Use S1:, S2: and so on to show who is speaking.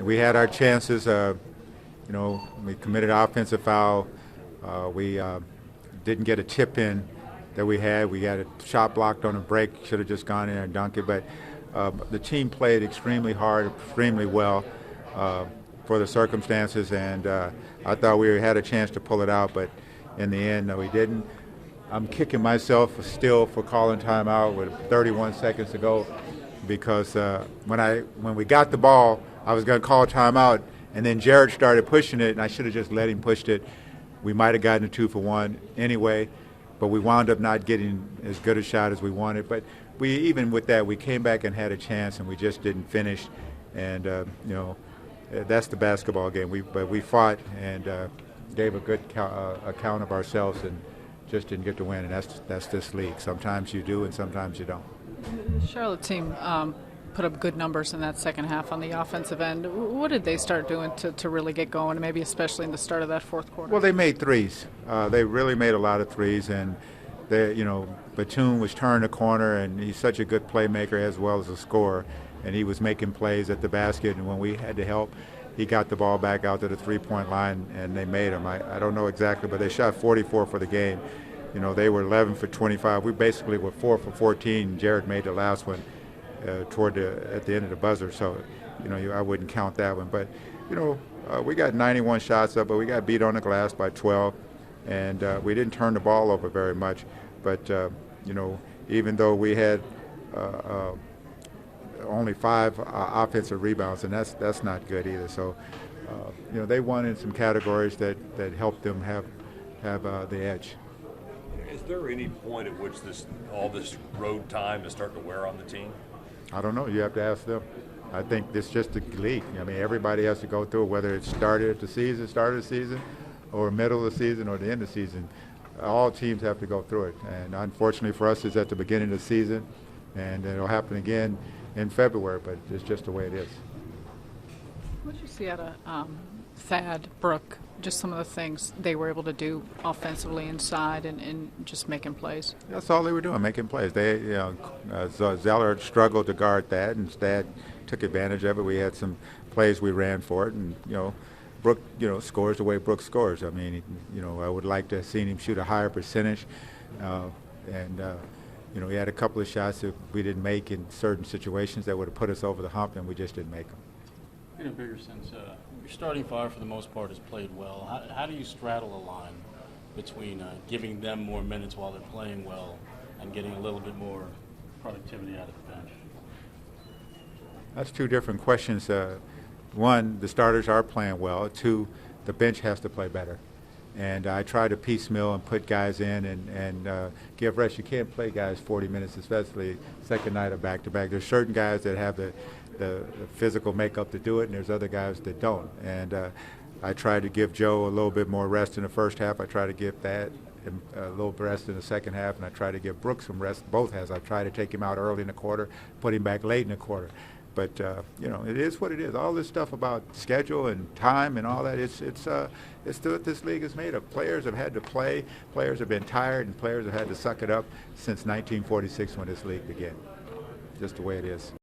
S1: We had our chances. We committed an offensive foul. We didn't get a tip in that we had. We got a shot blocked on a break. Should have just gone in and dunked it. But the team played extremely hard, extremely well for the circumstances, and I thought we had a chance to pull it out, but in the end, we didn't. I'm kicking myself still for calling timeout with 31 seconds to go because when we got the ball, I was going to call timeout, and then Jared started pushing it, and I should have just let him push it. We might have gotten a 2-for-1 anyway, but we wound up not getting as good a shot as we wanted. But even with that, we came back and had a chance, and we just didn't finish. And that's the basketball game. We fought and gave a good account of ourselves, and just didn't get to win. And that's this league. Sometimes you do, and sometimes you don't.
S2: The Charlotte team put up good numbers in that second half on the offensive end. What did they start doing to really get going, maybe especially in the start of that fourth quarter?
S1: Well, they made threes. They really made a lot of threes, and Batum was turning the corner, and he's such a good playmaker as well as a scorer, and he was making plays at the basket, and when we had to help, he got the ball back out to the three-point line, and they made them. I don't know exactly, but they shot 44 for the game. They were 11 for 25. We basically were 4 for 14. Jared made the last one at the end of the buzzer, so I wouldn't count that one. But we got 91 shots up, but we got beat on the glass by 12, and we didn't turn the ball over very much. But even though we had only 5 offensive rebounds, and that's not good either. So they won in some categories that helped them have the edge.
S3: Is there any point at which all this road time is starting to wear on the team?
S1: I don't know. You have to ask them. I think it's just a league. I mean, everybody has to go through it, whether it started at the season, or middle of the season, or the end of the season. All teams have to go through it. And unfortunately for us, it's at the beginning of the season, and it'll happen again in February, but it's just the way it is.
S2: What did you see out of Thad, Brooke, just some of the things they were able to do offensively inside and just making plays?
S1: That's all they were doing, making plays. Zeller struggled to guard that, and Thad took advantage of it. We had some plays we ran for it, and Brooke, scores the way Brooke scores. I mean, I would like to have seen him shoot a higher percentage, he had a couple of shots that we didn't make in certain situations that would have put us over the hump, and we just didn't make them.
S4: In a bigger sense, your starting five for the most part has played well. How do you straddle a line between giving them more minutes while they're playing well and getting a little bit more productivity out of the bench?
S1: That's two different questions. One, the starters are playing well. Two, the bench has to play better. And I try to piecemeal and put guys in and give rest. You can't play guys 40 minutes, especially second night of back-to-back. There's certain guys that have the physical makeup to do it, and there's other guys that don't. And I try to give Joe a little bit more rest in the first half. I try to give that a little rest in the second half, and I try to give Brooks some rest both halves. I try to take him out early in the quarter, put him back late in the quarter. But it is what it is. All this stuff about schedule and time and all that, it's what this league is made of. Players have had to play, players have been tired, and players have had to suck it up since 1946 when this league began. Just the way it is.